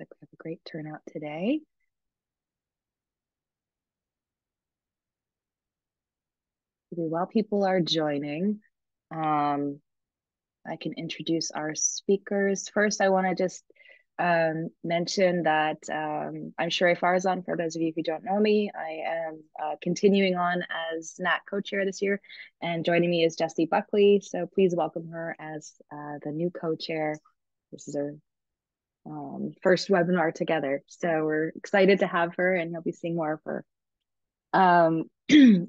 like we have a great turnout today. While people are joining, I can introduce our speakers. First, I want to just mention that I'm Sheree Farzan. For those of you who don't know me, I am continuing on as NAT co-chair this year, and joining me is Jessie Buckley. So please welcome her as the new co-chair. This is our first webinar together. So we're excited to have her, and you'll be seeing more of her.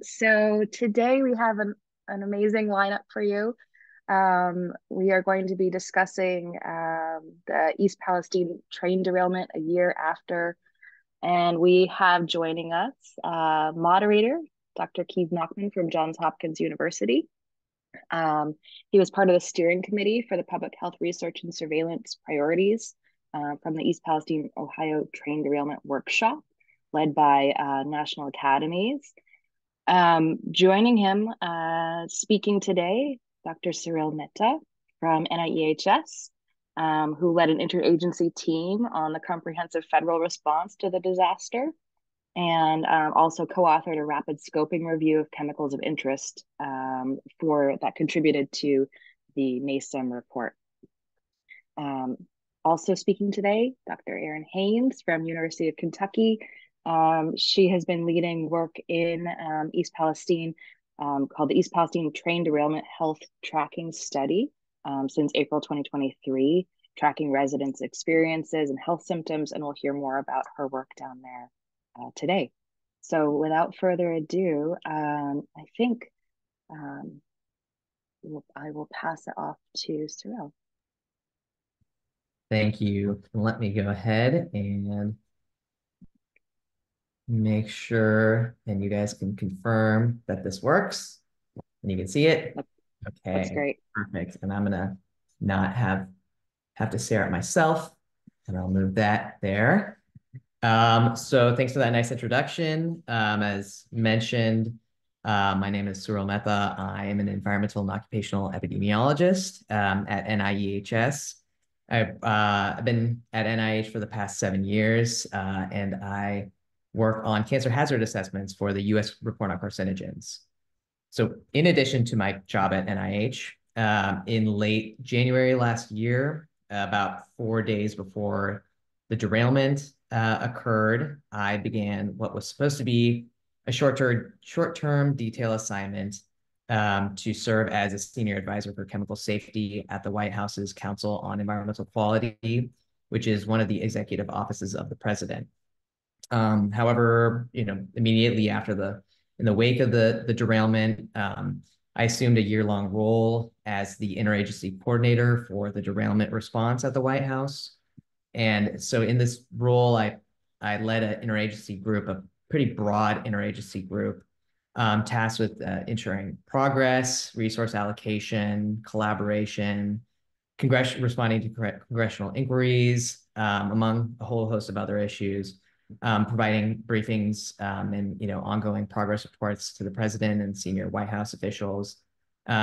So today we have an amazing lineup for you. We are going to be discussing the East Palestine train derailment a year after, and we have joining us moderator, Dr. Keith Nachman from Johns Hopkins University. He was part of the steering committee for the Public Health Research and Surveillance Priorities from the East Palestine, Ohio Train Derailment Workshop, led by National Academies. Joining him, speaking today, Dr. Cyril Mehta from NIEHS, who led an interagency team on the comprehensive federal response to the disaster, and also co-authored a rapid scoping review of chemicals of interest that contributed to the NASEM report. Also speaking today, Dr. Erin Haynes from University of Kentucky. She has been leading work in East Palestine called the East Palestine Train Derailment Health Tracking Study since April 2023, tracking residents' experiences and health symptoms, and we'll hear more about her work down there today. So without further ado, I think I will pass it off to Cyril. Thank you. Let me go ahead and make sure, and you guys can confirm that this works and you can see it. Okay, that's great. Perfect. And I'm gonna not have to stare at myself, and I'll move that there. So thanks for that nice introduction. As mentioned, my name is Cyril Mehta. I am an environmental and occupational epidemiologist at NIEHS. I've been at NIH for the past 7 years, and I work on cancer hazard assessments for the U.S. report on carcinogens. So in addition to my job at NIH, in late January last year, about 4 days before the derailment occurred, I began what was supposed to be a short-term detail assignment to serve as a senior advisor for chemical safety at the White House's Council on Environmental Quality, which is one of the executive offices of the president. However, immediately after in the wake of the derailment, I assumed a year-long role as the interagency coordinator for the derailment response at the White House. And so in this role, I led an interagency group, a pretty broad interagency group, tasked with ensuring progress, resource allocation, collaboration, responding to congressional inquiries, among a whole host of other issues, providing briefings and ongoing progress reports to the president and senior White House officials,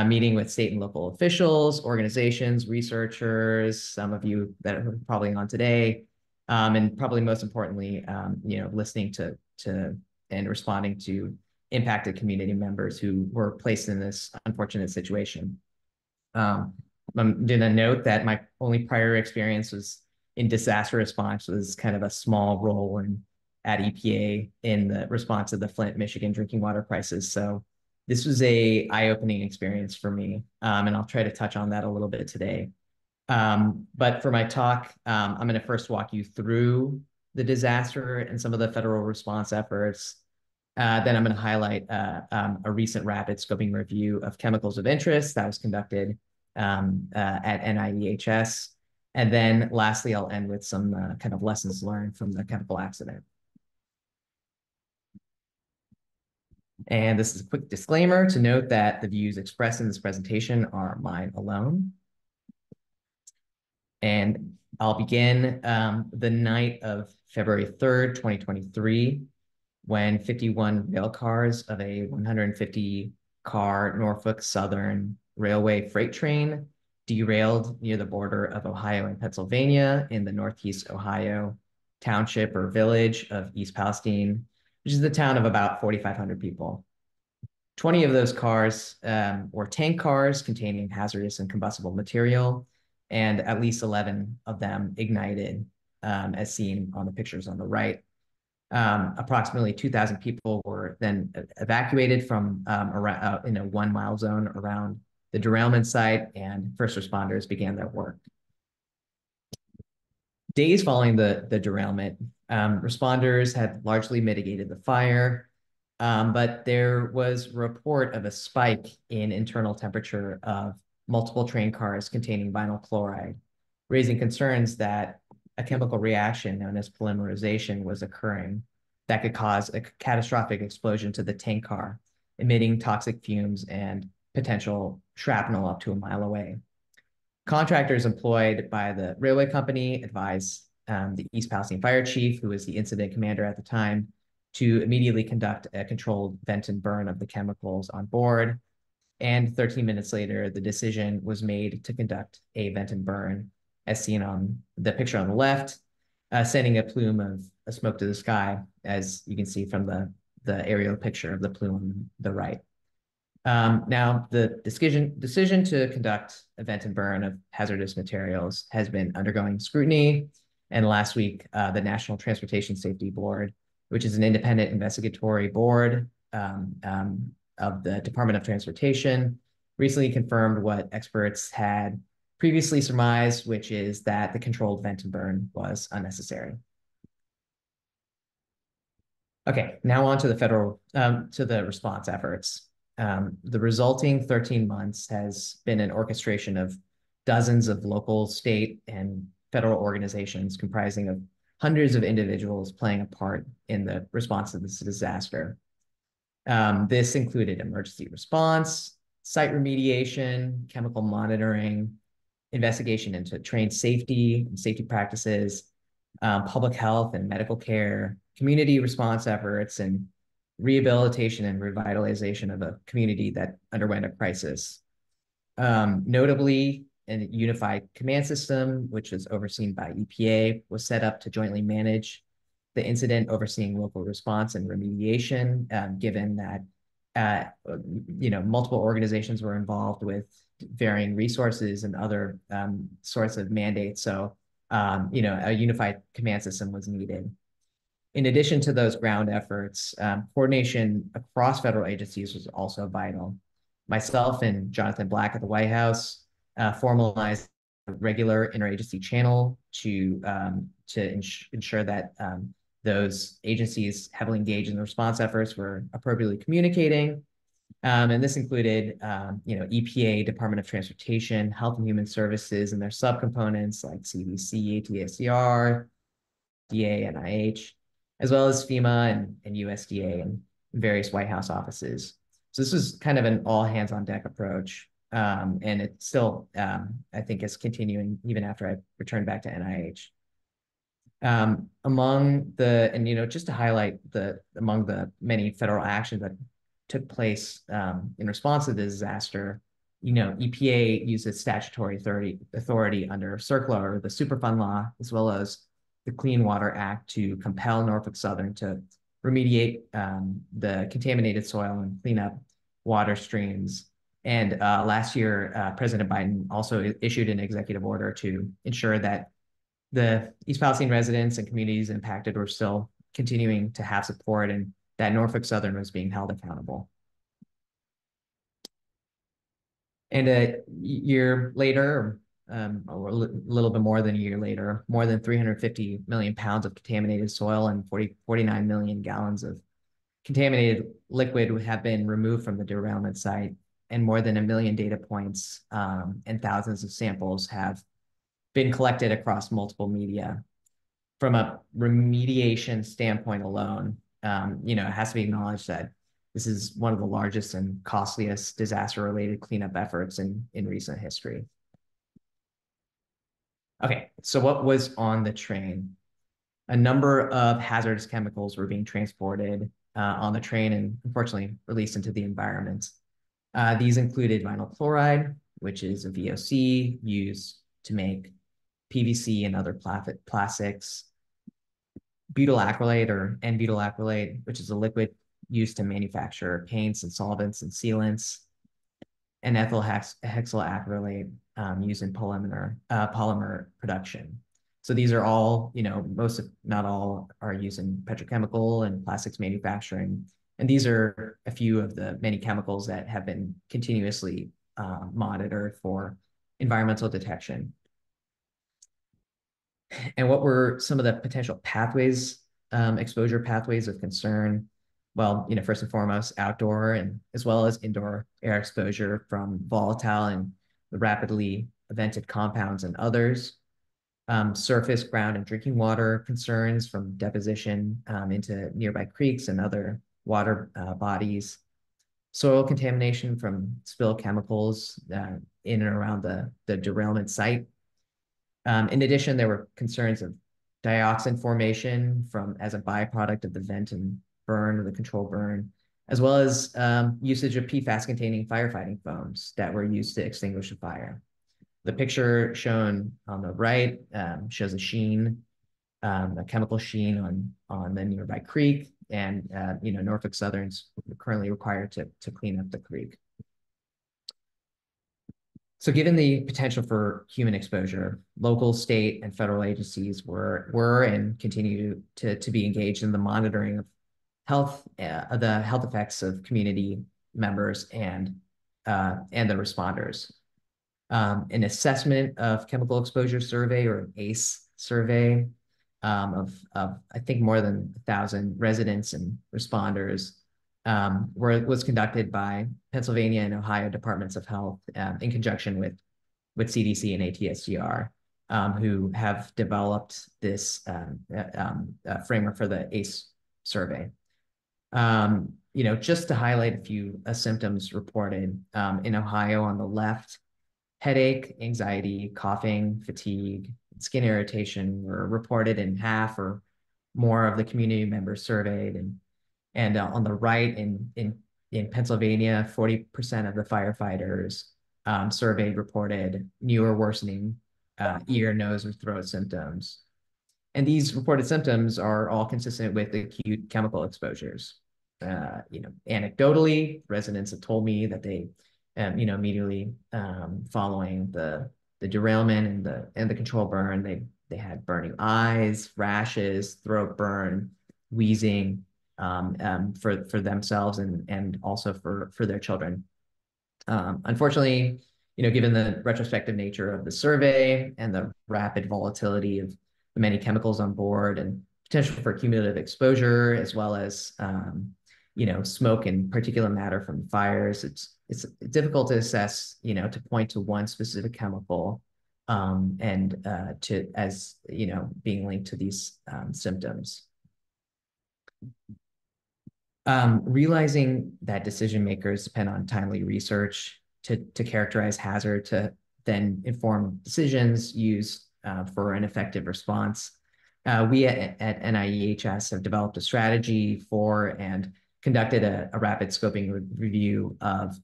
meeting with state and local officials, organizations, researchers, some of you that are probably on today, and probably most importantly, listening to and responding to impacted community members who were placed in this unfortunate situation. I'm going to note that my only prior experience was in disaster response, was kind of a small role at EPA in the response to the Flint, Michigan drinking water crisis. So this was a eye-opening experience for me, and I'll try to touch on that a little bit today. But for my talk, I'm going to first walk you through the disaster and some of the federal response efforts. Then I'm going to highlight a recent rapid scoping review of chemicals of interest that was conducted at NIEHS. And then lastly, I'll end with some kind of lessons learned from the chemical accident. And this is a quick disclaimer to note that the views expressed in this presentation are mine alone. And I'll begin the night of February 3rd, 2023, when 51 rail cars of a 150-car Norfolk Southern Railway freight train derailed near the border of Ohio and Pennsylvania in the Northeast Ohio township or village of East Palestine, which is the town of about 4,500 people. 20 of those cars were tank cars containing hazardous and combustible material, and at least 11 of them ignited, as seen on the pictures on the right. Approximately 2,000 people were then evacuated from around, in a 1 mile zone around the derailment site, and first responders began their work. Days following the derailment, responders had largely mitigated the fire, but there was a report of a spike in internal temperature of multiple train cars containing vinyl chloride, raising concerns that a chemical reaction known as polymerization was occurring that could cause a catastrophic explosion to the tank car, emitting toxic fumes and potential shrapnel up to a mile away. Contractors employed by the railway company advised the East Palestine fire chief, who was the incident commander at the time, to immediately conduct a controlled vent and burn of the chemicals on board. And 13 minutes later, the decision was made to conduct a vent and burn, as seen on the picture on the left, sending a plume of smoke to the sky, as you can see from the aerial picture of the plume on the right. Now, the decision to conduct a vent and burn of hazardous materials has been undergoing scrutiny. And last week, the National Transportation Safety Board, which is an independent investigatory board of the Department of Transportation, recently confirmed what experts had previously surmised, which is that the controlled vent and burn was unnecessary. Okay, now on to the response efforts. The resulting 13 months has been an orchestration of dozens of local, state, and federal organizations comprising of hundreds of individuals playing a part in the response to this disaster. This included emergency response, site remediation, chemical monitoring, investigation into train safety and safety practices, public health and medical care, community response efforts, and rehabilitation and revitalization of a community that underwent a crisis. Notably, a unified command system, which is overseen by EPA, was set up to jointly manage the incident, overseeing local response and remediation, given that multiple organizations were involved with varying resources and other sorts of mandates. So, a unified command system was needed. In addition to those ground efforts, coordination across federal agencies was also vital. Myself and Jonathan Black at the White House formalized a regular interagency channel to ensure that those agencies heavily engaged in the response efforts were appropriately communicating. And this included, EPA, Department of Transportation, Health and Human Services, and their subcomponents like CDC, ATSCR, DA, NIH, as well as FEMA and USDA and various White House offices. So this was kind of an all hands on deck approach. And it still, I think, is continuing even after I returned back to NIH. Just to highlight among the many federal actions that took place in response to the disaster, EPA uses statutory authority under CERCLA, or the Superfund law, as well as the Clean Water Act, to compel Norfolk Southern to remediate the contaminated soil and clean up water streams. And last year, President Biden also issued an executive order to ensure that the East Palestine residents and communities impacted were still continuing to have support, and that Norfolk Southern was being held accountable. And a year later, or a little bit more than a year later, more than 350 million pounds of contaminated soil and 49 million gallons of contaminated liquid have been removed from the derailment site, and more than 1 million data points and thousands of samples have been collected across multiple media. From a remediation standpoint alone, it has to be acknowledged that this is one of the largest and costliest disaster-related cleanup efforts in recent history. Okay, so what was on the train? A number of hazardous chemicals were being transported on the train and unfortunately released into the environment. These included vinyl chloride, which is a VOC used to make PVC and other plastics. Butyl acrylate or N-butyl acrylate, which is a liquid used to manufacture paints and solvents and sealants, and ethyl hexyl acrylate used in polymer production. So these are all, most, if not all, are used in petrochemical and plastics manufacturing. And these are a few of the many chemicals that have been continuously monitored for environmental detection. And what were some of the potential pathways, exposure pathways of concern? Well, first and foremost, outdoor and as well as indoor air exposure from volatile and rapidly evented compounds and others. Surface, ground, and drinking water concerns from deposition into nearby creeks and other water bodies. Soil contamination from spill chemicals in and around the derailment site. In addition, there were concerns of dioxin formation as a byproduct of the vent and burn or the control burn, as well as usage of PFAS-containing firefighting foams that were used to extinguish a fire. The picture shown on the right shows a sheen, a chemical sheen on the nearby creek, and Norfolk Southern's currently required to clean up the creek. So given the potential for human exposure, local, state, and federal agencies were and continue to be engaged in the monitoring of the health effects of community members and the responders. An assessment of chemical exposure survey, or an ACE survey, of I think more than 1,000 residents and responders was conducted by Pennsylvania and Ohio Departments of Health in conjunction with CDC and ATSGR, who have developed this framework for the ACE survey. Just to highlight a few symptoms reported in Ohio on the left, headache, anxiety, coughing, fatigue, skin irritation were reported in half or more of the community members surveyed. And on the right, in Pennsylvania, 40% of the firefighters surveyed reported new or worsening ear, nose, or throat symptoms. And these reported symptoms are all consistent with acute chemical exposures. Anecdotally, residents have told me that they, immediately following the derailment and the control burn, they had burning eyes, rashes, throat burn, wheezing, for themselves and also for their children. Unfortunately, given the retrospective nature of the survey and the rapid volatility of the many chemicals on board and potential for cumulative exposure, as well as smoke and particulate matter from fires, it's difficult to assess, to point to one specific chemical and as being linked to these symptoms. Realizing that decision makers depend on timely research to characterize hazard, to then inform decisions used for an effective response. We at NIEHS have developed a strategy for and conducted a rapid scoping review of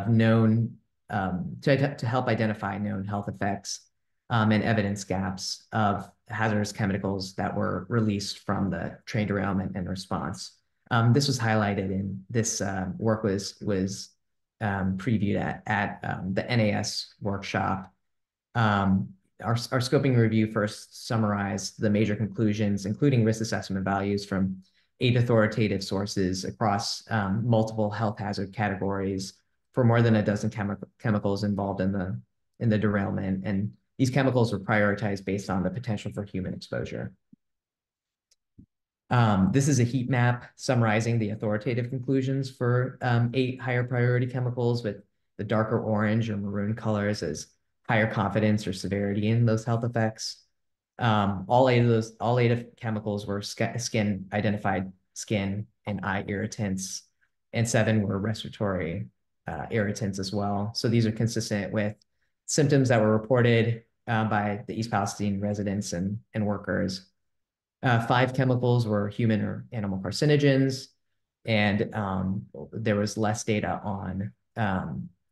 known, to help identify known health effects and evidence gaps of hazardous chemicals that were released from the train derailment and response. This was highlighted in this work was previewed at the NAS workshop. Our scoping review first summarized the major conclusions, including risk assessment values from 8 authoritative sources across multiple health hazard categories for more than a dozen chemicals involved in the derailment. And these chemicals were prioritized based on the potential for human exposure. This is a heat map summarizing the authoritative conclusions for 8 higher priority chemicals, with the darker orange or maroon colors as higher confidence or severity in those health effects. All eight of chemicals were identified skin and eye irritants, and 7 were respiratory irritants as well. So these are consistent with symptoms that were reported by the East Palestine residents and workers. 5 chemicals were human or animal carcinogens, and there was less data on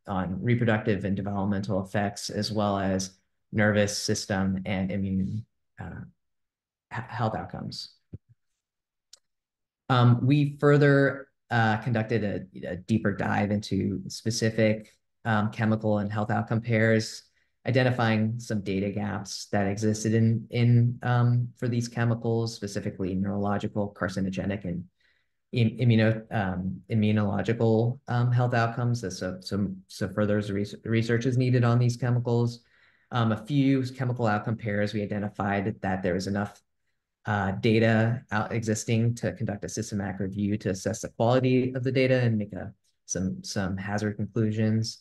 on reproductive and developmental effects, as well as nervous system and immune health outcomes. We further conducted a deeper dive into specific chemical and health outcome pairs, identifying some data gaps that existed in for these chemicals, specifically neurological, carcinogenic, and immunological health outcomes. So further research is needed on these chemicals. A few chemical outcome pairs, we identified that there was enough data existing to conduct a systematic review to assess the quality of the data and make some hazard conclusions.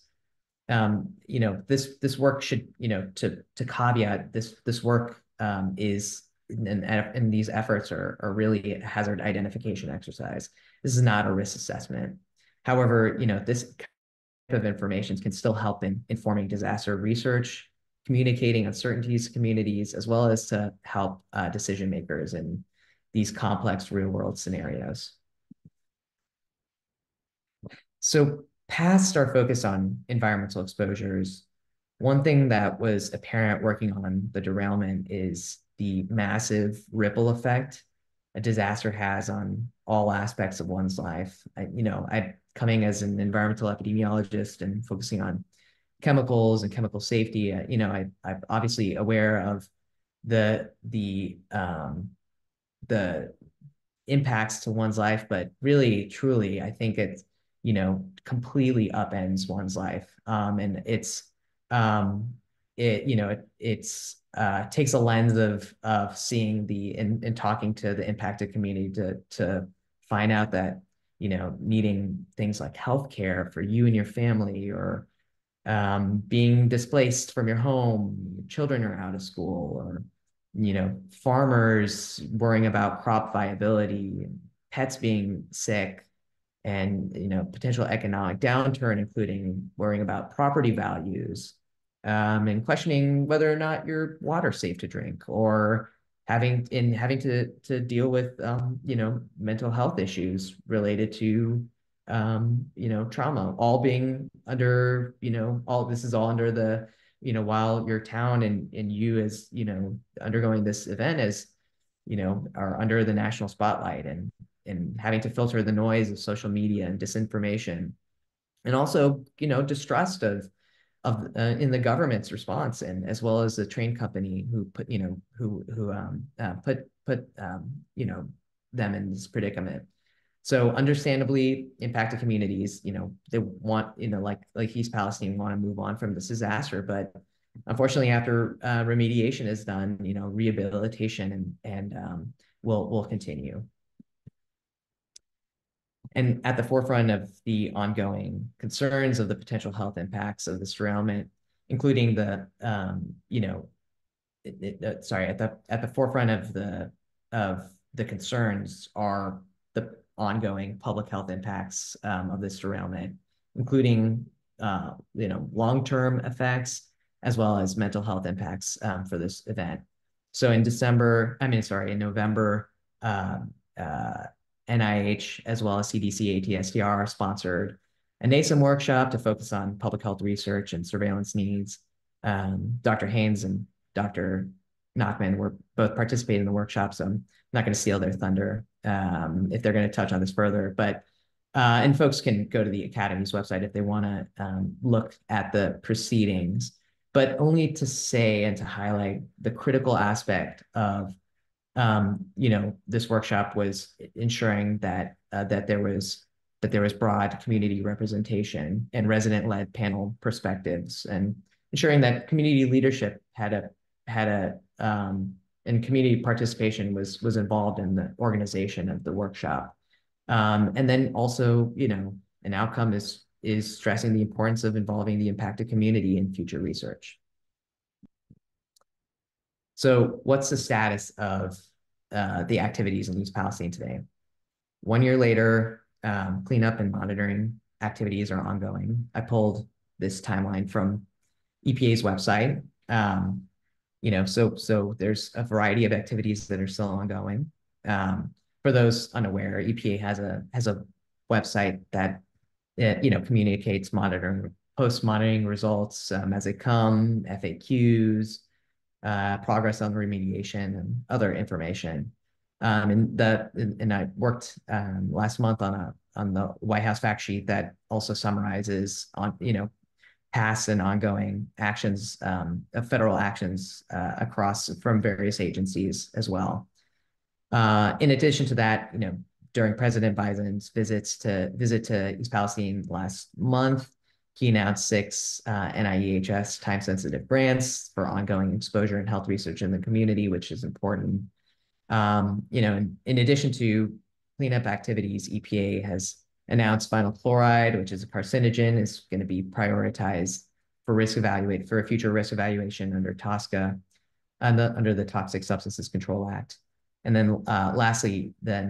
This work should, to caveat, this work is, and these efforts are really a hazard identification exercise. This is not a risk assessment. However, this type of information can still help in informing disaster research, communicating uncertainties to communities, as well as to help decision makers in these complex real world scenarios. So past our focus on environmental exposures, one thing that was apparent working on the derailment is the massive ripple effect a disaster has on all aspects of one's life. I coming as an environmental epidemiologist and focusing on chemicals and chemical safety, I'm obviously aware of the impacts to one's life, but really, truly, I think it's, completely upends one's life. And it takes a lens of seeing and talking to the impacted community to find out that, needing things like healthcare for you and your family, or being displaced from your home, your children are out of school, or farmers worrying about crop viability, pets being sick, and potential economic downturn, including worrying about property values, and questioning whether or not your water's safe to drink, or having to deal with mental health issues related to trauma, all being under, all this is all under the, while your town and you as, undergoing this event as, are under the national spotlight, and having to filter the noise of social media and disinformation, and also, distrust of in the government's response, and as well as the train company who put them in this predicament. So understandably, impacted communities, they want, like East Palestine, want to move on from this disaster, but unfortunately, after remediation is done, rehabilitation and will continue. And at the forefront of the ongoing concerns of the potential health impacts of this derailment, including the, at the forefront of the concerns are the ongoing public health impacts of this derailment, including long-term effects, as well as mental health impacts for this event. So in November, NIH, as well as CDC, ATSDR sponsored a NASEM workshop to focus on public health research and surveillance needs. Dr. Haynes and Dr. Nachman were both participating in the workshop, so I'm not going to steal their thunder if they're going to touch on this further. But and folks can go to the Academy's website if they want to look at the proceedings, but only to say and to highlight the critical aspect of this workshop was ensuring that there was broad community representation and resident-led panel perspectives, and ensuring that community leadership and community participation was involved in the organization of the workshop. And then also, an outcome is stressing the importance of involving the impacted community in future research. So what's the status of the activities in East Palestine today? 1 year later, cleanup and monitoring activities are ongoing. I pulled this timeline from EPA's website. So there's a variety of activities that are still ongoing. For those unaware, EPA has a website that communicates monitoring post-monitoring results as they come, FAQs, progress on remediation, and other information. And I worked last month on the White House fact sheet that also summarizes on past and ongoing actions, federal actions across from various agencies as well. In addition to that, during President Biden's visit to East Palestine last month, he announced 6 NIEHS time-sensitive grants for ongoing exposure and health research in the community, which is important. In addition to cleanup activities, EPA has announced vinyl chloride, which is a carcinogen, is going to be prioritized for a future risk evaluation under TSCA, under the Toxic Substances Control Act. And then lastly, the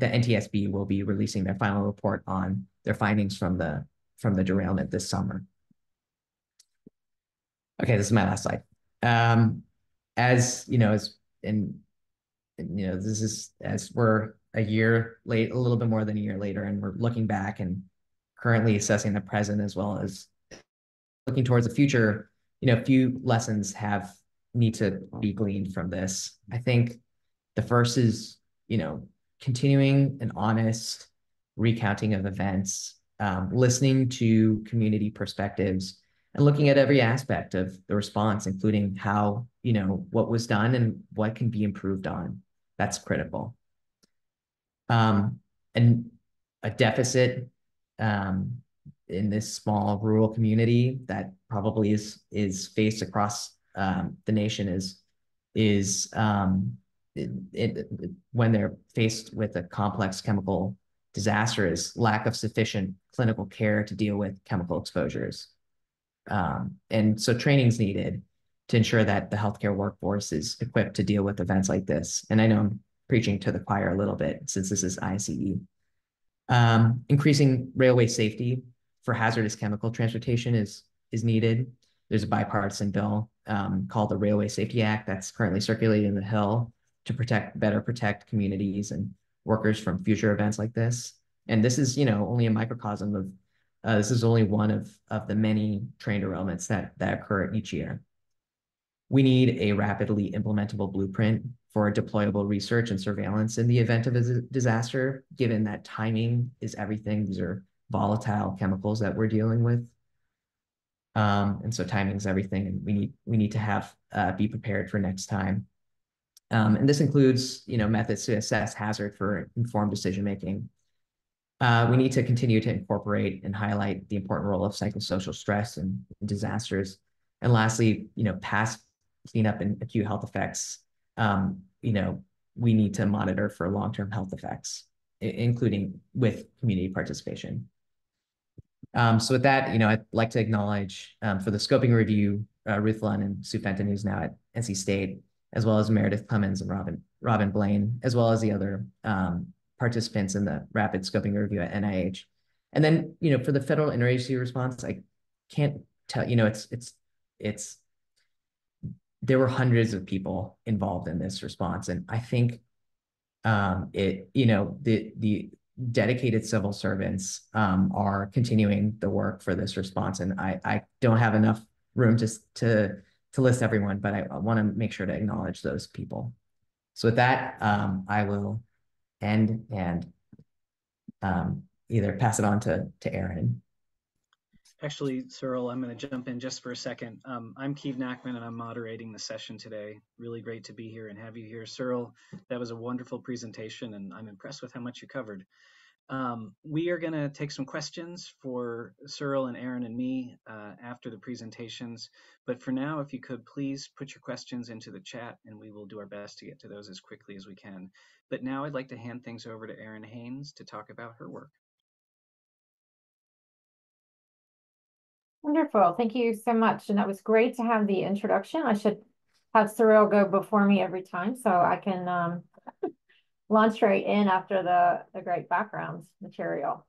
NTSB will be releasing their final report on their findings from the derailment this summer. Okay, this is my last slide. This is as we're a little bit more than a year later, and we're looking back and currently assessing the present as well as looking towards the future. A few lessons need to be gleaned from this. I think the first is, continuing an honest recounting of events, listening to community perspectives, and looking at every aspect of the response, including how, what was done and what can be improved on. That's critical. And a deficit in this small rural community that probably is faced across the nation when they're faced with a complex chemical disaster is lack of sufficient clinical care to deal with chemical exposures. And so training's needed to ensure that the healthcare workforce is equipped to deal with events like this. And I know I'm preaching to the choir a little bit since this is ICE. Increasing railway safety for hazardous chemical transportation is needed. There's a bipartisan bill called the Railway Safety Act that's currently circulating the Hill to better protect communities and workers from future events like this. And this is, only a microcosm of, this is only one of the many train derailments that occur each year. We need a rapidly implementable blueprint for deployable research and surveillance in the event of a disaster, given that timing is everything. These are volatile chemicals that we're dealing with. And so timing is everything, and we need to be prepared for next time. And this includes, methods to assess hazard for informed decision-making. We need to continue to incorporate and highlight the important role of psychosocial stress in disasters. And lastly, past cleanup and acute health effects, we need to monitor for long-term health effects, including with community participation. So with that, I'd like to acknowledge for the scoping review, Ruth Lund and Sue Fenton, who's now at NC State, as well as Meredith Clemens and Robin Blaine, as well as the other participants in the rapid scoping review at NIH. And then, for the federal interagency response, I can't tell, there were hundreds of people involved in this response. And I think the dedicated civil servants are continuing the work for this response. And I don't have enough room to list everyone, but I want to make sure to acknowledge those people. So with that, I will end and either pass it on to Aaron. Actually, Cyril, I'm going to jump in just for a second. I'm Keeve Nachman, and I'm moderating the session today. Really great to be here and have you here. Cyril, that was a wonderful presentation, and I'm impressed with how much you covered. We are going to take some questions for Cyril and Aaron and me after the presentations. But for now, if you could please put your questions into the chat, and we will do our best to get to those as quickly as we can. But now I'd like to hand things over to Erin Haynes to talk about her work. Wonderful. Thank you so much. And that was great to have the introduction. I should have Cyril go before me every time so I can launch right in after the great background material.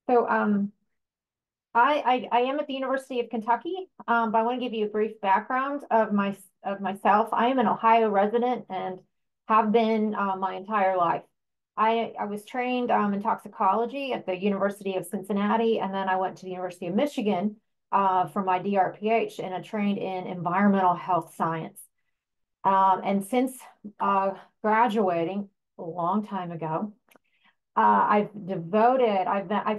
So I am at the University of Kentucky, but I want to give you a brief background of myself. I am an Ohio resident and have been my entire life. I was trained in toxicology at the University of Cincinnati, and then I went to the University of Michigan for my DRPH, and I trained in environmental health science. And since graduating a long time ago, I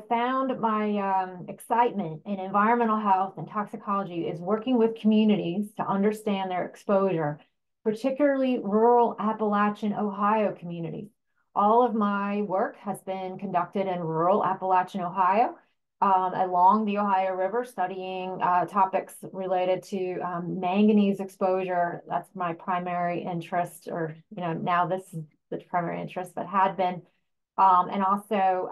found my excitement in environmental health and toxicology is working with communities to understand their exposure, particularly rural Appalachian Ohio communities. All of my work has been conducted in rural Appalachian Ohio, along the Ohio River, studying topics related to manganese exposure. That's my primary interest, or now this is the primary interest, but had been. And also,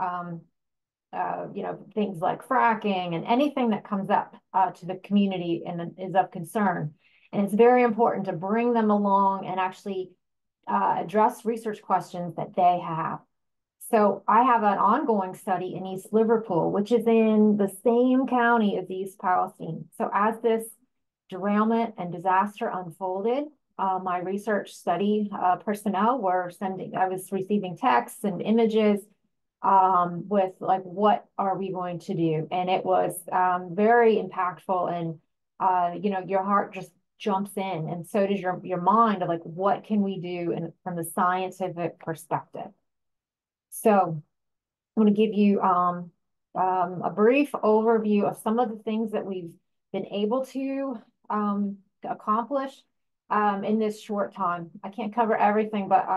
things like fracking and anything that comes up to the community and is of concern. And it's very important to bring them along and actually address research questions that they have. So I have an ongoing study in East Liverpool, which is in the same county as East Palestine. So as this derailment and disaster unfolded, my research study personnel were I was receiving texts and images with like, what are we going to do? And it was very impactful, and your heart just jumps in, and so does your mind of like, what can we do from the scientific perspective? So I'm going to give you a brief overview of some of the things that we've been able to accomplish in this short time. I can't cover everything, but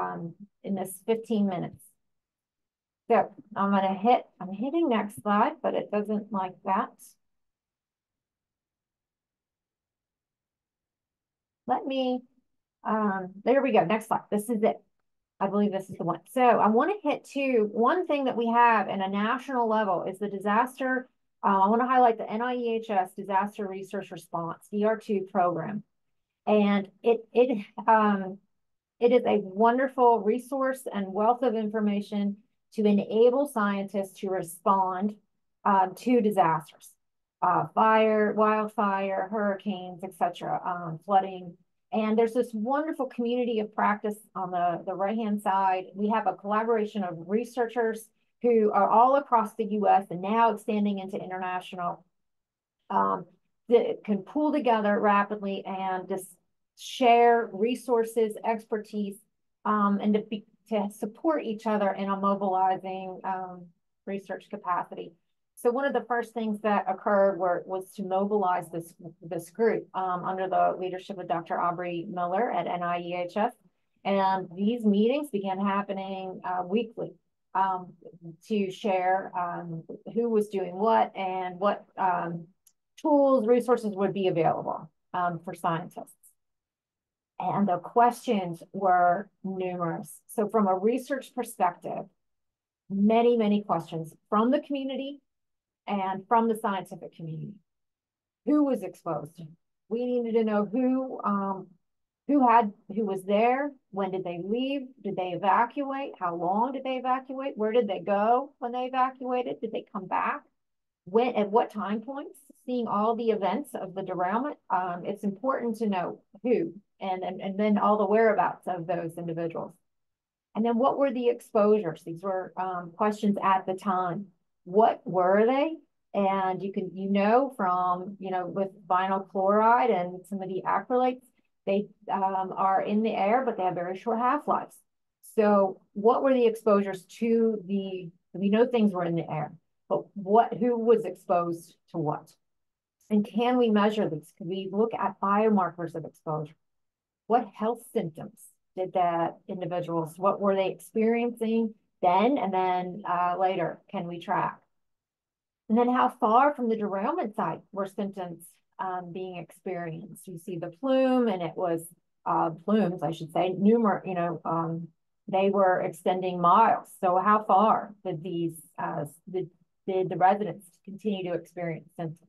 in this 15 minutes. So I'm hitting next slide, but it doesn't like that. There we go. Next slide. This is it. I believe this is the one. So I want to hit one thing that we have in a national level is the disaster. I want to highlight the NIEHS Disaster Research Response, DR2 program. And it is a wonderful resource and wealth of information to enable scientists to respond to disasters, fire, wildfire, hurricanes, etc., flooding. And there's this wonderful community of practice on the right-hand side. We have a collaboration of researchers who are all across the U.S. and now extending into international, that can pull together rapidly and just share resources, expertise, and to support each other in a mobilizing research capacity. So one of the first things that occurred was to mobilize this group under the leadership of Dr. Aubrey Miller at NIEHS. And these meetings began happening weekly to share who was doing what and what tools, resources would be available for scientists. And the questions were numerous. So from a research perspective, many, many questions from the community and from the scientific community. Who was exposed? We needed to know who was there, when did they leave, did they evacuate, how long did they evacuate, where did they go when they evacuated, did they come back, when, at what time points, seeing all the events of the derailment. It's important to know who, and then all the whereabouts of those individuals. And then what were the exposures? These were questions at the time. What were they? And from, with vinyl chloride and some of the acrylates, they are in the air, but they have very short half-lives. So what were the exposures we know things were in the air, but who was exposed to what? And can we measure these? Can we look at biomarkers of exposure? What health symptoms did that individuals, what were they experiencing then and then later? Can we track? And then how far from the derailment site were symptoms being experienced? You see the plume, and it was plumes, I should say, they were extending miles. So how far did did the residents continue to experience symptoms?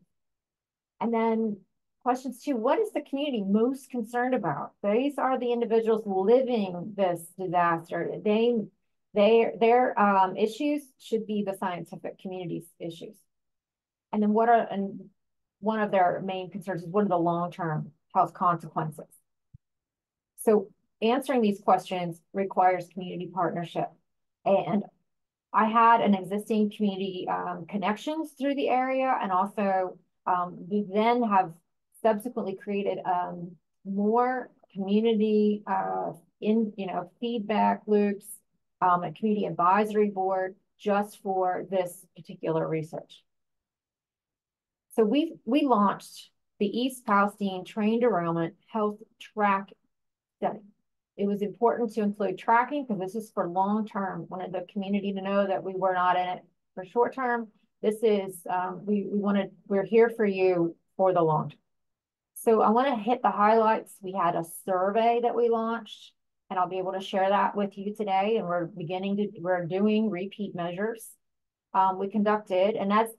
And then questions 2, what is the community most concerned about? These are the individuals living this disaster. Their issues should be the scientific community's issues. And then one of their main concerns is, what are the long-term health consequences? So answering these questions requires community partnership. And I had an existing community connections through the area, and also we then have subsequently created more community feedback loops, a community advisory board just for this particular research. So we launched the East Palestine Train Derailment Health Track Study. It was important to include tracking because this is for long term. Wanted the community to know that we were not in it for short term. This is we're here for you for the long term. So I want to hit the highlights. We had a survey that we launched, and I'll be able to share that with you today. And we're doing repeat measures. We conducted, and as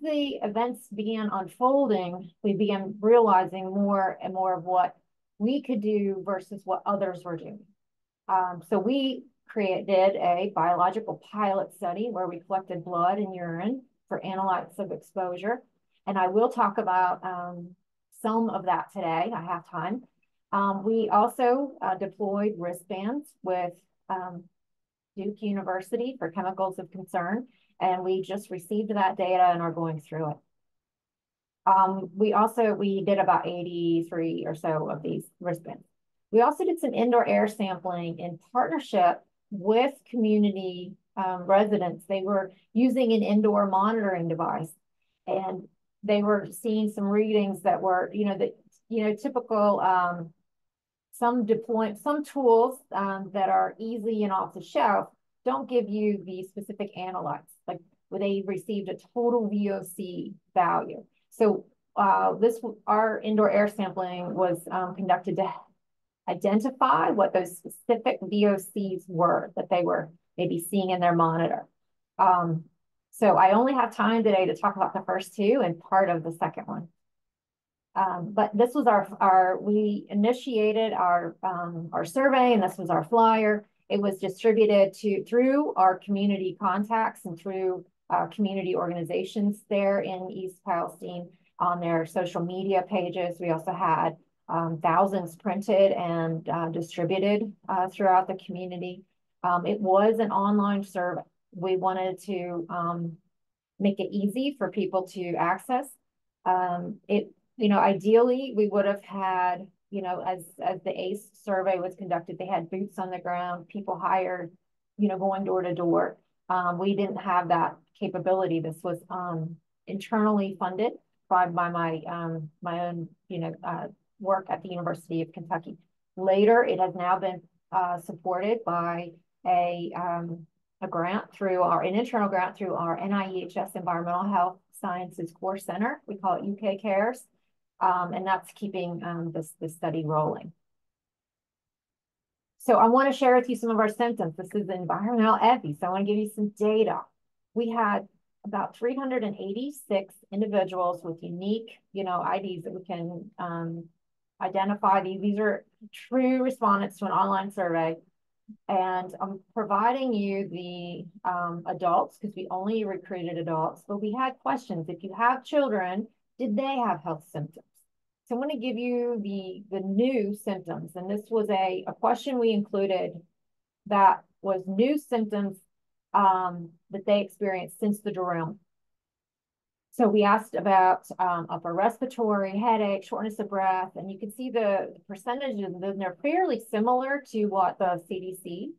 the events began unfolding, we began realizing more and more of what we could do versus what others were doing. So we did a biological pilot study where we collected blood and urine for analytes of exposure. And I will talk about some of that today. I have time. We also deployed wristbands with Duke University for chemicals of concern. And we just received that data and are going through it. We did about 83 or so of these wristbands. We also did some indoor air sampling in partnership with community residents. They were using an indoor monitoring device, and they were seeing some readings that were, typical. Some tools that are easy and off the shelf don't give you the specific analytes, like where they received a total VOC value. So our indoor air sampling was conducted to identify what those specific VOCs were that they were maybe seeing in their monitor. So I only have time today to talk about the first two and part of the second one. But this was we initiated our survey, and this was our flyer. It was distributed through our community contacts and through community organizations there in East Palestine on their social media pages. We also had thousands printed and distributed throughout the community. It was an online survey. We wanted to make it easy for people to access. Ideally, we would have had, as the ACE survey was conducted, they had boots on the ground, people hired, going door to door. We didn't have that capability. This was internally funded by my own, work at the University of Kentucky. Later, it has now been supported by an internal grant through our NIEHS Environmental Health Sciences Core Center. We call it UK Cares. And that's keeping this study rolling. So I want to share with you some of our symptoms. This is environmental EPI, so I want to give you some data. We had about 386 individuals with unique, IDs that we can identify. These are true respondents to an online survey. And I'm providing you the adults because we only recruited adults, but we had questions. If you have children, did they have health symptoms? So I'm going to give you the new symptoms. And this was a question we included that was new symptoms that they experienced since the derailment. So we asked about upper respiratory, headache, shortness of breath, and you can see the percentages, and they're fairly similar to what the CDC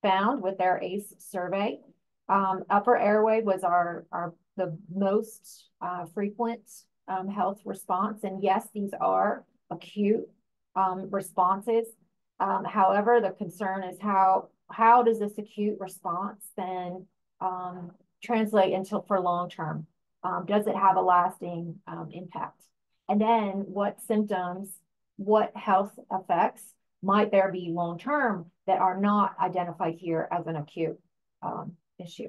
found with their ACE survey. Upper airway was the most frequent health response, and yes, these are acute responses. However, the concern is how does this acute response then translate for long term? Does it have a lasting impact? And then what symptoms, what health effects might there be long term that are not identified here as an acute issue?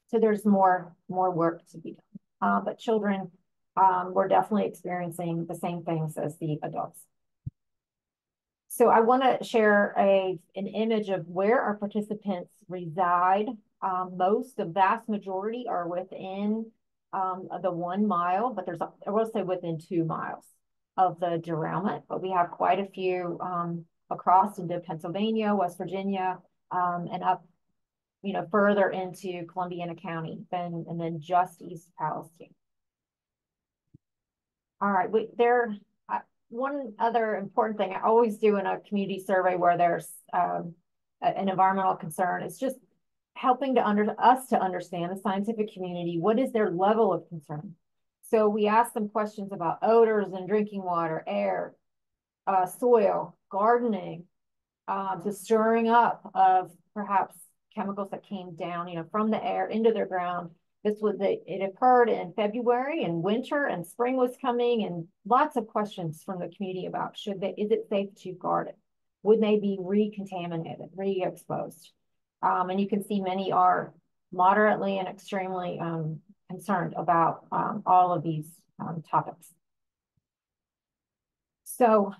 So there's more work to be done. But children were definitely experiencing the same things as the adults. So I want to share an image of where our participants reside. The vast majority are within the 1 mile, but I will say within 2 miles of the derailment, but we have quite a few across into Pennsylvania, West Virginia, and up further into Columbiana County and then just East Palestine. All right, one other important thing I always do in a community survey where there's an environmental concern is just helping us to understand the scientific community. What is their level of concern? So we ask them questions about odors in drinking water, air, soil, gardening, the stirring up of perhaps chemicals that came down, from the air into their ground. It occurred in February, and winter and spring was coming, and lots of questions from the community about is it safe to garden? Would they be recontaminated, re-exposed? And you can see many are moderately and extremely concerned about all of these topics. So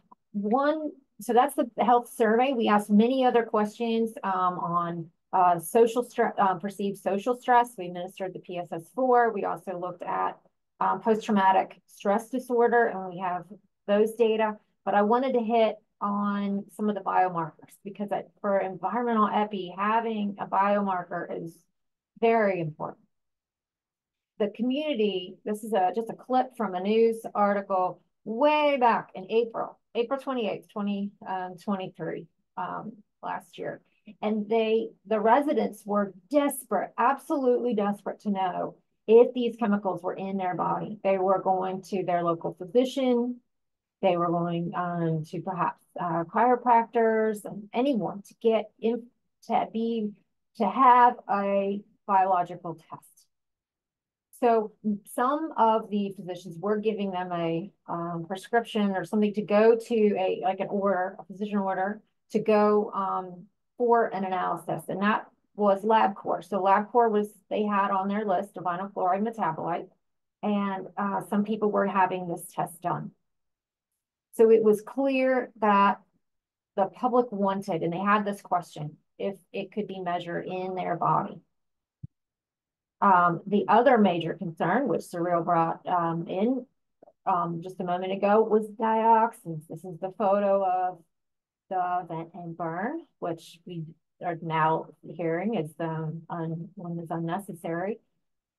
that's the health survey. We asked many other questions on social stress, perceived social stress. We administered the PSS-4. We also looked at post-traumatic stress disorder, and we have those data. But I wanted to hit on some of the biomarkers because for environmental epi, having a biomarker is very important. The community, this is just a clip from a news article way back in April 28th, 2023, last year. And the residents were desperate, absolutely desperate to know if these chemicals were in their body. They were going to their local physician. They were going to perhaps chiropractors and anyone to get in to have a biological test. So some of the physicians were giving them a prescription or something to go to a physician order to go for an analysis, and that was LabCorp. So LabCorp they had on their list a vinyl chloride metabolite, and some people were having this test done. So it was clear that the public wanted, and they had this question, if it could be measured in their body. The other major concern, which Cyril brought in just a moment ago, was dioxins. This is the photo of the vent and burn, which we are now hearing is one is unnecessary.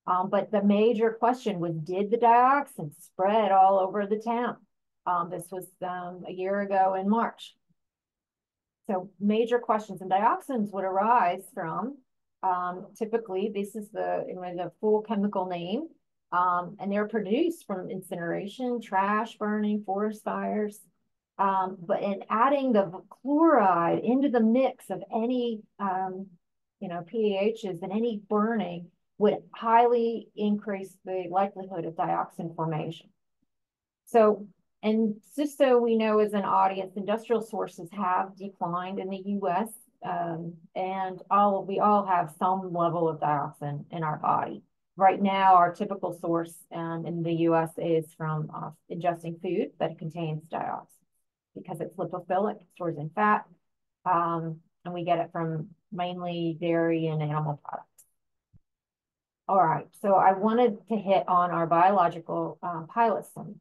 But the major question was, did the dioxins spread all over the town? This was a year ago in March. So major questions, and dioxins would arise from, typically, this is the full chemical name, and they're produced from incineration, trash burning, forest fires. But in adding the chloride into the mix of any, PAHs and any burning would highly increase the likelihood of dioxin formation. So, and just so we know as an audience, industrial sources have declined in the U.S. And we all have some level of dioxin in our body. Right now, our typical source in the U.S. is from ingesting food that contains dioxin because it's lipophilic, it stores in fat, and we get it from mainly dairy and animal products. All right, so I wanted to hit on our biological pilot study.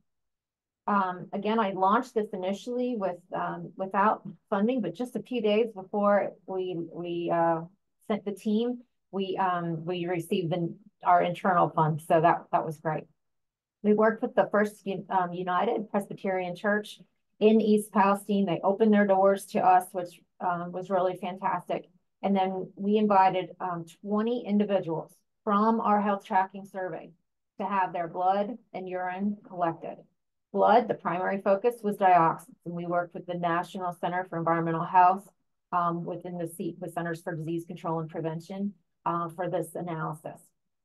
Again, I launched this initially without funding, but just a few days before we sent the team, we received our internal funds, so that was great. We worked with the First United Presbyterian Church in East Palestine. They opened their doors to us, which was really fantastic. And then we invited 20 individuals from our health tracking survey to have their blood and urine collected. Blood, the primary focus was dioxins, and we worked with the National Center for Environmental Health within the Centers for Disease Control and Prevention for this analysis.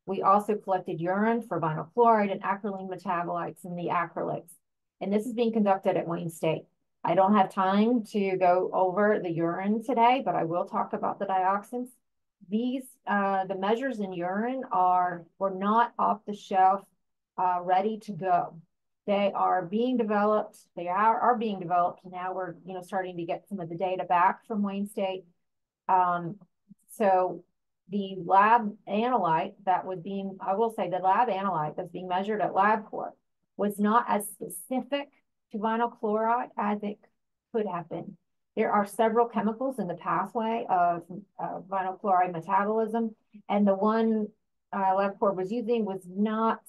We also collected urine for vinyl chloride and acrolein metabolites and the acrylates. And this is being conducted at Wayne State. I don't have time to go over the urine today, but I will talk about the dioxins. The measures in urine were not off the shelf, ready to go. They are being developed. They are being developed. Now we're starting to get some of the data back from Wayne State. So the lab analyte the lab analyte that's being measured at LabCorp was not as specific to vinyl chloride as it could have been. there are several chemicals in the pathway of vinyl chloride metabolism, and the one LabCorp was using was not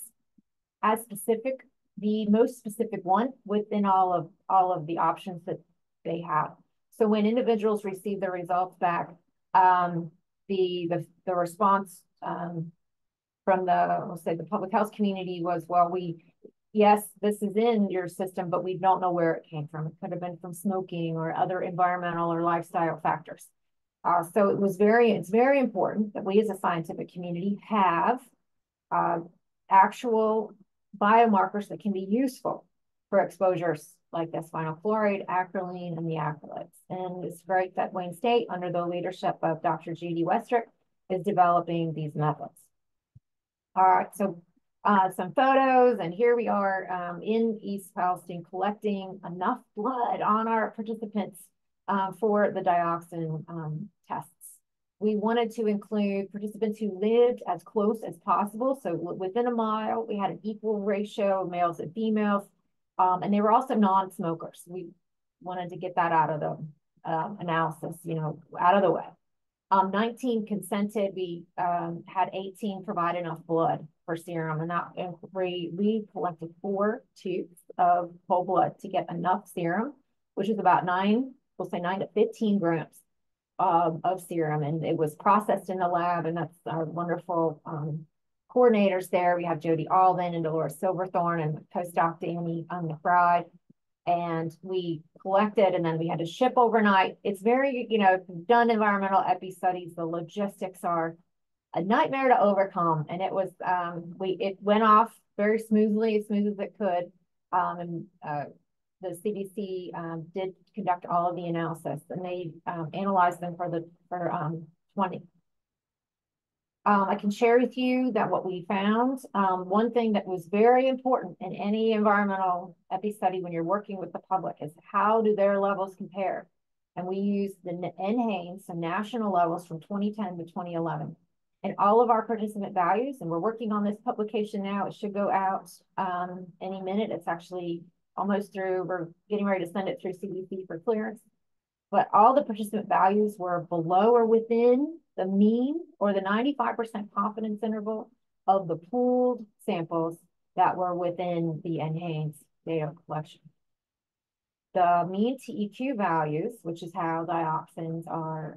as specific, the most specific one within all of the options that they have. So when individuals receive the results back, the response from the, let's say, the public health community was, well, yes, this is in your system, but we don't know where it came from. It could have been from smoking or other environmental or lifestyle factors. So it's very important that we as a scientific community have actual biomarkers that can be useful for exposures like this vinyl chloride, acrolein, and the acrylates. And it's great that Wayne State, under the leadership of Dr. J.D. Westrick, is developing these methods. All right, so some photos, and here we are in East Palestine collecting enough blood on our participants for the dioxin tests. We wanted to include participants who lived as close as possible. So within a mile, we had an equal ratio of males and females. And they were also non-smokers. We wanted to get that out of the analysis, out of the way. 19 consented. We had 18 provide enough blood for serum. And that we collected 4 tubes of whole blood to get enough serum, which is about 9 to 15 grams of serum. And it was processed in the lab, and that's our wonderful coordinators there. We have Jody Alden and Dolores Silverthorne and postdoc Danny McBride. And we collected, and then we had to ship overnight. It's very, if you've done environmental epi studies, the logistics are a nightmare to overcome. And it was, it went off very smoothly, as smooth as it could. The CDC did conduct all of the analysis, and they analyzed them for 20. I can share with you that what we found, one thing that was very important in any environmental epi study when you're working with the public is how do their levels compare? And we used the NHANES, some national levels from 2010 to 2011. And all of our participant values, and we're working on this publication now, it should go out any minute. It's actually almost through, we're getting ready to send it through CDC for clearance. But all the participant values were below or within the mean or the 95% confidence interval of the pooled samples that were within the NHANES data collection. The mean TEQ values, which is how dioxins are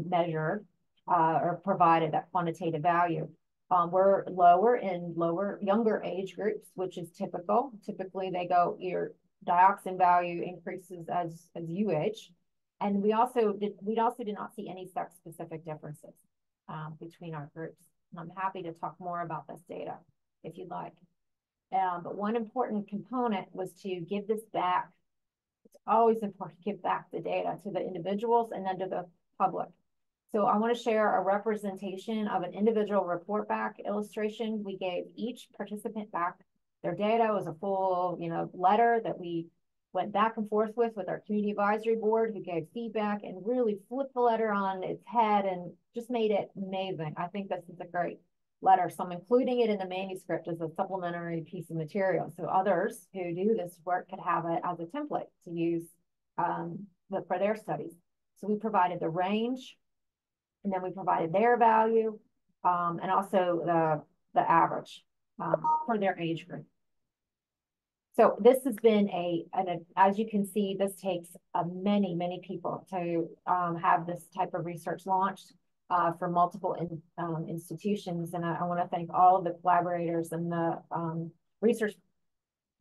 measured or provided, that quantitative value, were lower in younger age groups, which is typical. Typically, your dioxin value increases as you age. And we also did not see any sex-specific differences between our groups. And I'm happy to talk more about this data if you'd like. But one important component was to give this back. It's always important to give back the data to the individuals and then to the public. So I want to share a representation of an individual report back illustration. We gave each participant back their data. It was a full, letter that we went back and forth with our community advisory board, who gave feedback and really flipped the letter on its head and just made it amazing. I think this is a great letter. So I'm including it in the manuscript as a supplementary piece of material. So others who do this work could have it as a template to use for their studies. So we provided the range, and then we provided their value, and also the average for their age group. So this has been as you can see, this takes many people to have this type of research launched for multiple institutions. And I want to thank all of the collaborators and the research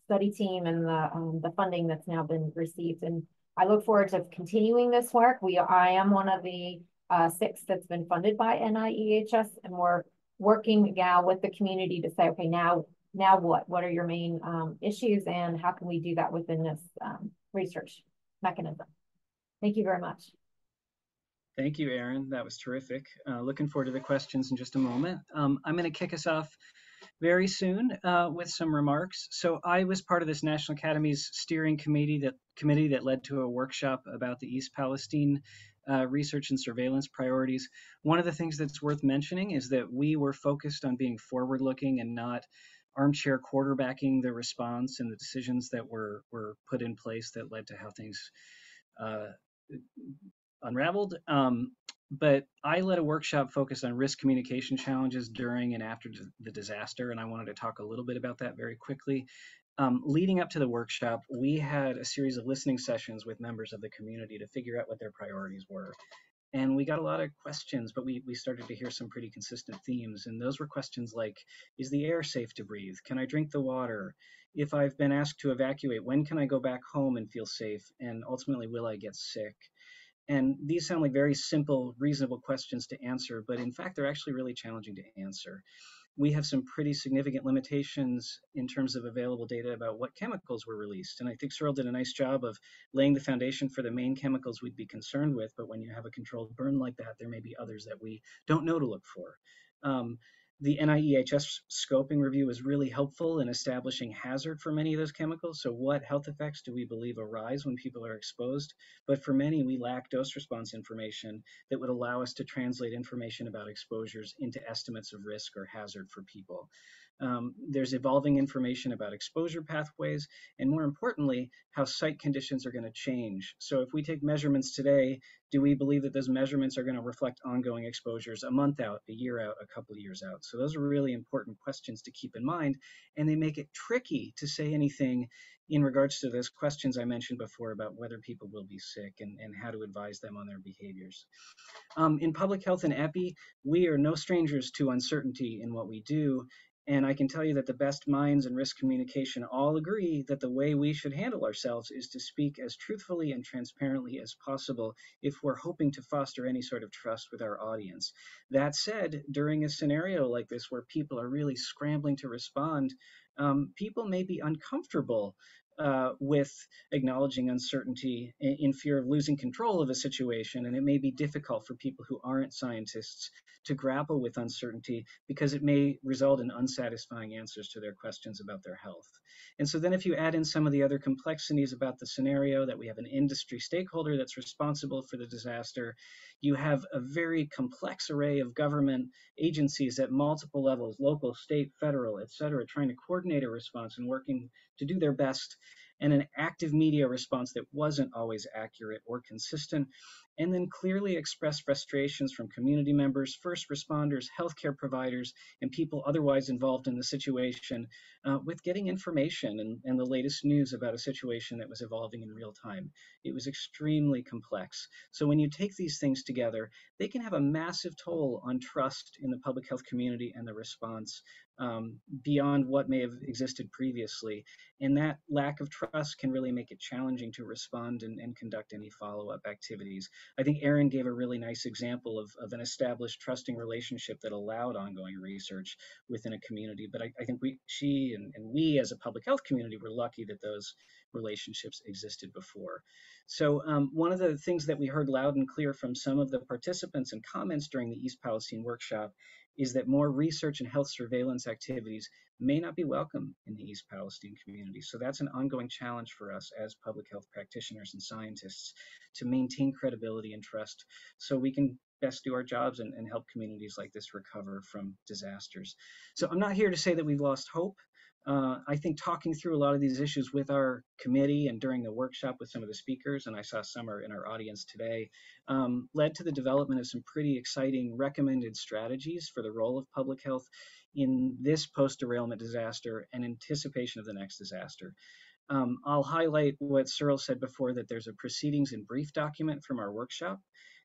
study team and the funding that's now been received. And I look forward to continuing this work. I am one of the 6 that's been funded by NIEHS, and we're working now with the community to say, okay, now what? What are your main issues, and how can we do that within this research mechanism? Thank you very much. Thank you, Erin. That was terrific. Looking forward to the questions in just a moment. I'm going to kick us off very soon with some remarks. So I was part of this National Academy's steering committee that led to a workshop about the East Palestine research and surveillance priorities. One of the things that's worth mentioning is that we were focused on being forward-looking and not armchair quarterbacking the response and the decisions that were put in place that led to how things uh, unraveled. But I led a workshop focused on risk communication challenges during and after the disaster, and I wanted to talk a little bit about that very quickly. Leading up to the workshop, we had a series of listening sessions with members of the community to figure out what their priorities were. And we got a lot of questions, but we started to hear some pretty consistent themes. And those were questions like, is the air safe to breathe? Can I drink the water? If I've been asked to evacuate, when can I go back home and feel safe? And ultimately, will I get sick? And these sound like very simple, reasonable questions to answer, but in fact, they're actually really challenging to answer. We have some pretty significant limitations in terms of available data about what chemicals were released. And I think Searle did a nice job of laying the foundation for the main chemicals we'd be concerned with. But when you have a controlled burn like that, there may be others that we don't know to look for. The NIEHS scoping review was really helpful in establishing hazard for many of those chemicals. So what health effects do we believe arise when people are exposed? But for many, we lack dose response information that would allow us to translate information about exposures into estimates of risk or hazard for people. There's evolving information about exposure pathways, and more importantly, how site conditions are going to change. So if we take measurements today, do we believe that those measurements are going to reflect ongoing exposures a month out, a year out, a couple of years out? So those are really important questions to keep in mind, and they make it tricky to say anything in regards to those questions I mentioned before about whether people will be sick and how to advise them on their behaviors. In public health and EPI, we are no strangers to uncertainty in what we do. And I can tell you that the best minds in risk communication all agree that the way we should handle ourselves is to speak as truthfully and transparently as possible if we're hoping to foster any sort of trust with our audience. That said, during a scenario like this where people are really scrambling to respond, people may be uncomfortable with acknowledging uncertainty in fear of losing control of a situation. And it may be difficult for people who aren't scientists to grapple with uncertainty because it may result in unsatisfying answers to their questions about their health. And so then if you add in some of the other complexities about the scenario, that we have an industry stakeholder that's responsible for the disaster, you have a very complex array of government agencies at multiple levels, local, state, federal, et cetera, trying to coordinate a response and working to do their best, and an active media response that wasn't always accurate or consistent, and then clearly expressed frustrations from community members, first responders, healthcare providers, and people otherwise involved in the situation with getting information and the latest news about a situation that was evolving in real time. It was extremely complex. So when you take these things together, they can have a massive toll on trust in the public health community and the response beyond what may have existed previously. And that lack of trust can really make it challenging to respond and conduct any follow-up activities. I think Erin gave a really nice example of an established trusting relationship that allowed ongoing research within a community. But I think she and we as a public health community were lucky that those relationships existed before. So one of the things that we heard loud and clear from some of the participants and comments during the East Palestine workshop is that more research and health surveillance activities may not be welcome in the East Palestine community. So that's an ongoing challenge for us as public health practitioners and scientists to maintain credibility and trust so we can best do our jobs and help communities like this recover from disasters. So I'm not here to say that we've lost hope. I think talking through a lot of these issues with our committee and during the workshop with some of the speakers, and I saw some are in our audience today, led to the development of some pretty exciting recommended strategies for the role of public health in this post-derailment disaster and anticipation of the next disaster. I'll highlight what Searle said before, that there's a proceedings in brief document from our workshop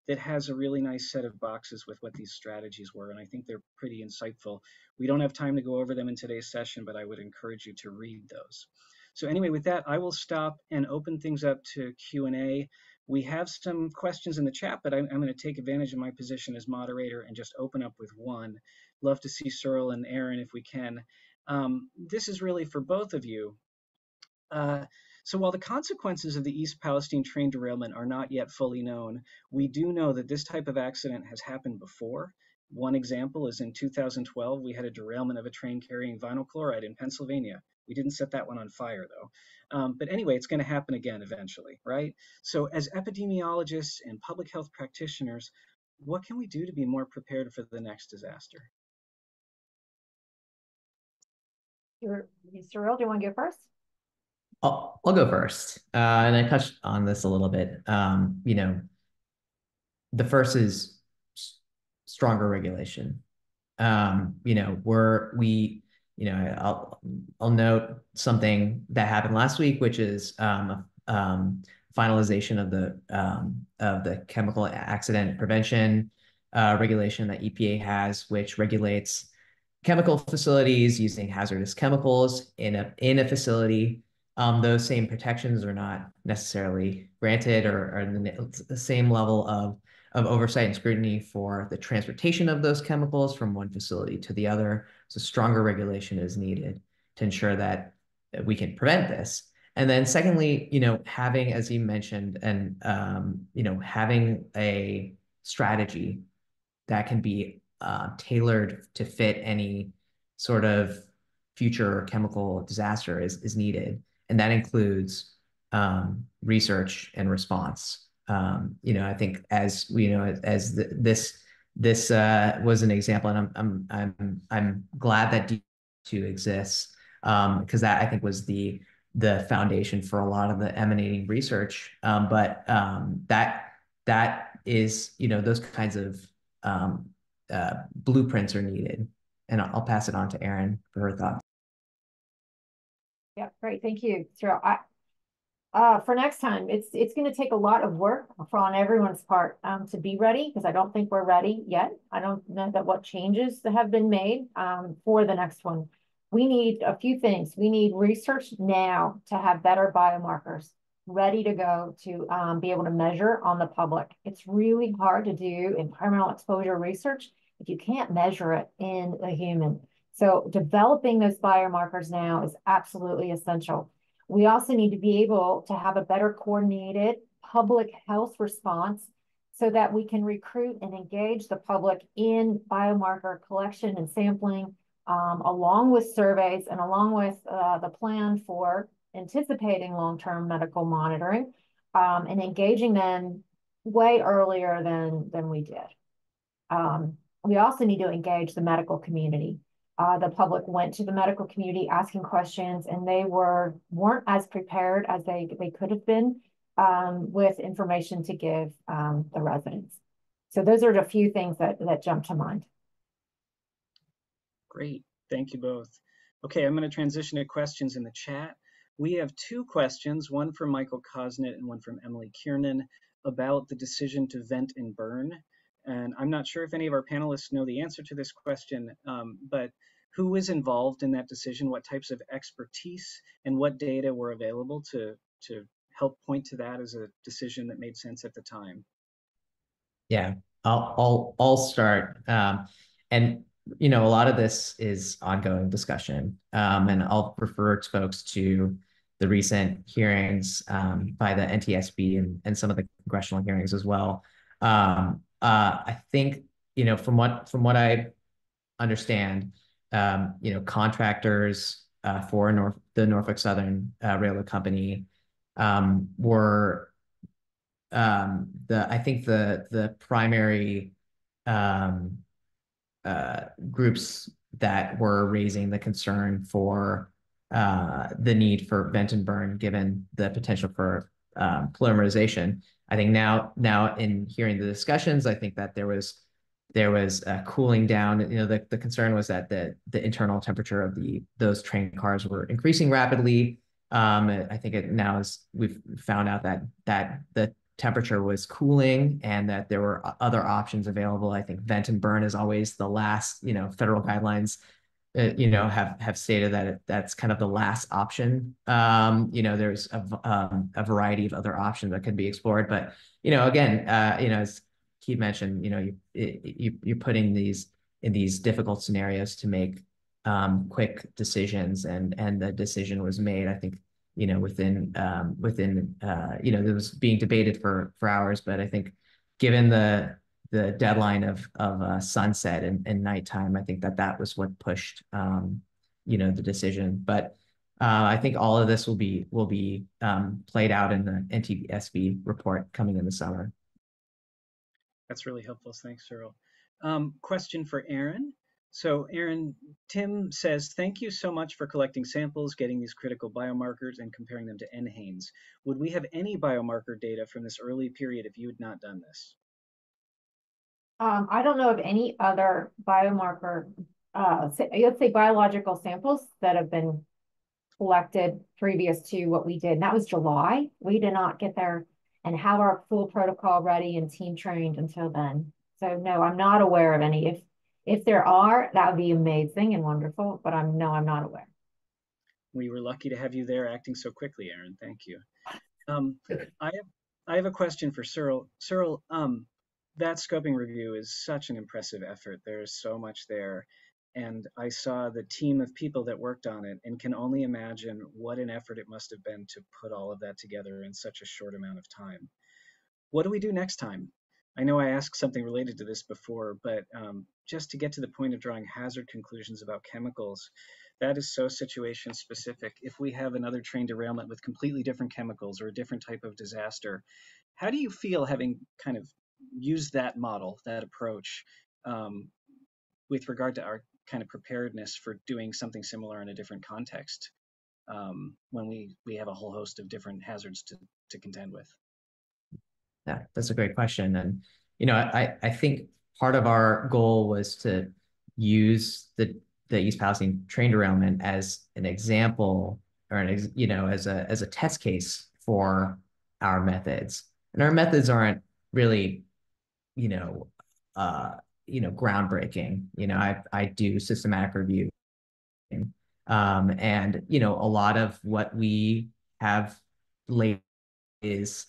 that has a really nice set of boxes with what these strategies were, and I think they're pretty insightful. We don't have time to go over them in today's session, but I would encourage you to read those. So anyway, with that, I will stop and open things up to Q&A. We have some questions in the chat, but I'm going to take advantage of my position as moderator and just open up with one. Love to see Searle and Erin if we can. This is really for both of you. So while the consequences of the East Palestine train derailment are not yet fully known, we do know that this type of accident has happened before. One example is in 2012, we had a derailment of a train carrying vinyl chloride in Pennsylvania. We didn't set that one on fire though. But anyway, it's going to happen again eventually, right? So as epidemiologists and public health practitioners, what can we do to be more prepared for the next disaster? Mr. Earl, do you want to go first? I'll go first. And I touched on this a little bit. The first is stronger regulation. I'll note something that happened last week, which is finalization of the chemical accident prevention regulation that EPA has, which regulates chemical facilities using hazardous chemicals in a facility. Those same protections are not necessarily granted or the same level of oversight and scrutiny for the transportation of those chemicals from one facility to the other. So stronger regulation is needed to ensure that we can prevent this. And then secondly, having, as you mentioned, and having a strategy that can be tailored to fit any sort of future chemical disaster is needed. And that includes research and response. I think as this was an example, and I'm glad that D2 exists, because that I think was the foundation for a lot of the emanating research. But that is, those kinds of blueprints are needed. And I'll pass it on to Erin for her thoughts. Yeah, great. Thank you, Cyril. For next time, it's going to take a lot of work on everyone's part to be ready, because I don't think we're ready yet. I don't know that what changes that have been made for the next one. We need a few things. We need research now to have better biomarkers ready to go to be able to measure on the public. It's really hard to do environmental exposure research if you can't measure it in a human. So developing those biomarkers now is absolutely essential. We also need to be able to have a better coordinated public health response so that we can recruit and engage the public in biomarker collection and sampling, along with surveys and along with the plan for anticipating long-term medical monitoring, and engaging them way earlier than we did. We also need to engage the medical community. The public went to the medical community asking questions, and they weren't as prepared as they could have been with information to give the residents. So those are a few things that jump to mind. Great, thank you both. Okay, I'm going to transition to questions in the chat. We have two questions, one from Michael Kosnett and one from Emily Kiernan, about the decision to vent and burn. And I'm not sure if any of our panelists know the answer to this question, but who was involved in that decision? What types of expertise and what data were available to help point to that as a decision that made sense at the time? Yeah, I'll start. And a lot of this is ongoing discussion, and I'll refer folks to the recent hearings by the NTSB and some of the congressional hearings as well. I think from what I understand, contractors for the Norfolk Southern Railroad Company were I think the primary groups that were raising the concern for the need for vent and burn, given the potential for polymerization. I think now in hearing the discussions, I think that there was a cooling down. The concern was that the internal temperature of those train cars were increasing rapidly. I think we've found out that the temperature was cooling and that there were other options available. I think vent and burn is always the last. Federal guidelines have stated that that's kind of the last option. There's a variety of other options that could be explored, but again, as Keith mentioned, you're putting these in these difficult scenarios to make quick decisions, and the decision was made, I think, within it was being debated for hours, but I think given the deadline of sunset and nighttime, I think that was what pushed the decision. But I think all of this will be played out in the NTSB report coming in the summer. That's really helpful. Thanks, Cyril. Question for Erin. So Aaron, Tim says, thank you so much for collecting samples, getting these critical biomarkers, and comparing them to NHANES. Would we have any biomarker data from this early period if you had not done this? I don't know of any other biomarker, let's say biological samples that have been collected previous to what we did. And that was July. We did not get there and have our full protocol ready and team trained until then. So no, I'm not aware of any. If there are, that would be amazing and wonderful, but I'm not aware. We were lucky to have you there acting so quickly, Aaron. Thank you. I have a question for Cyril. Cyril, that scoping review is such an impressive effort. There's so much there. And I saw the team of people that worked on it and can only imagine what an effort it must have been to put all of that together in such a short amount of time. What do we do next time? I know I asked something related to this before, but just to get to the point of drawing hazard conclusions about chemicals, that is so situation specific. If we have another train derailment with completely different chemicals or a different type of disaster, how do you feel having kind of used that model, that approach, with regard to our kind of preparedness for doing something similar in a different context when we have a whole host of different hazards to contend with? Yeah, that's a great question. And, I think part of our goal was to use the East Palestine train derailment as an example or as a test case for our methods. And our methods aren't really, groundbreaking. I do systematic review. And, a lot of what we have laid is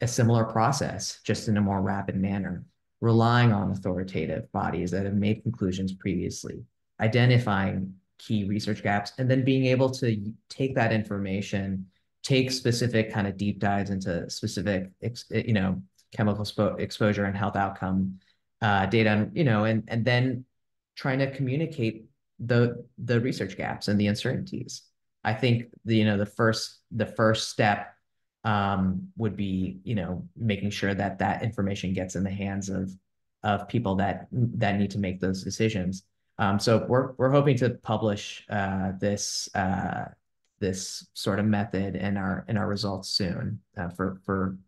a similar process, just in a more rapid manner, relying on authoritative bodies that have made conclusions previously, identifying key research gaps, and then being able to take that information, take specific kind of deep dives into specific, chemical exposure and health outcome data, and then trying to communicate the research gaps and the uncertainties. I think the first step would be making sure that information gets in the hands of people that need to make those decisions. So we're hoping to publish this sort of method in our results soon for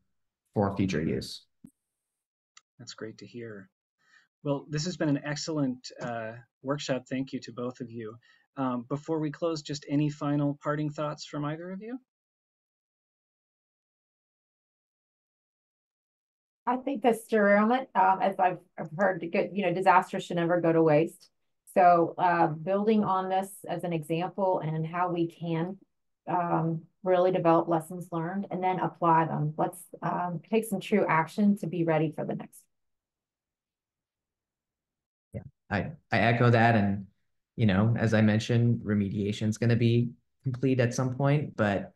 future use. That's great to hear. Well, this has been an excellent workshop. Thank you to both of you. Before we close, just any final parting thoughts from either of you? I think this derailment, as I've heard, disasters should never go to waste. So building on this as an example and how we can really develop lessons learned and then apply them. Let's take some true action to be ready for the next. Yeah, I echo that. And, as I mentioned, remediation is going to be complete at some point, but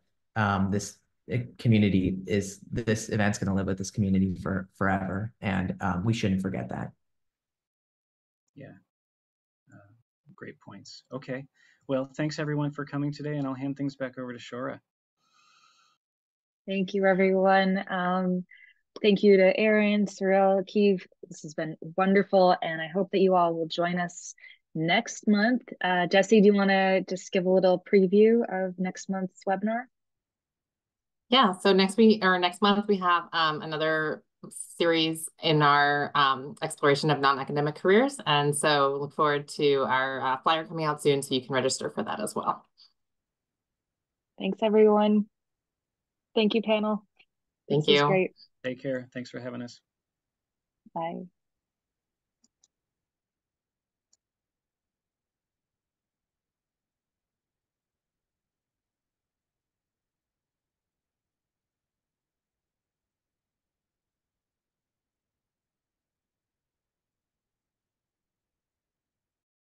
this event's going to live with this community for forever. And we shouldn't forget that. Yeah. Great points. Okay. Well, thanks everyone for coming today, and I'll hand things back over to Shora. Thank you, everyone. Thank you to Aaron, Cyril, Keeve. This has been wonderful, and I hope that you all will join us next month. Jesse, do you want to just give a little preview of next month's webinar? Yeah, so next month we have another series in our exploration of non-academic careers. And so look forward to our flyer coming out soon, so you can register for that as well. Thanks, everyone. Thank you, panel. Thank you. This was great. Take care. Thanks for having us. Bye.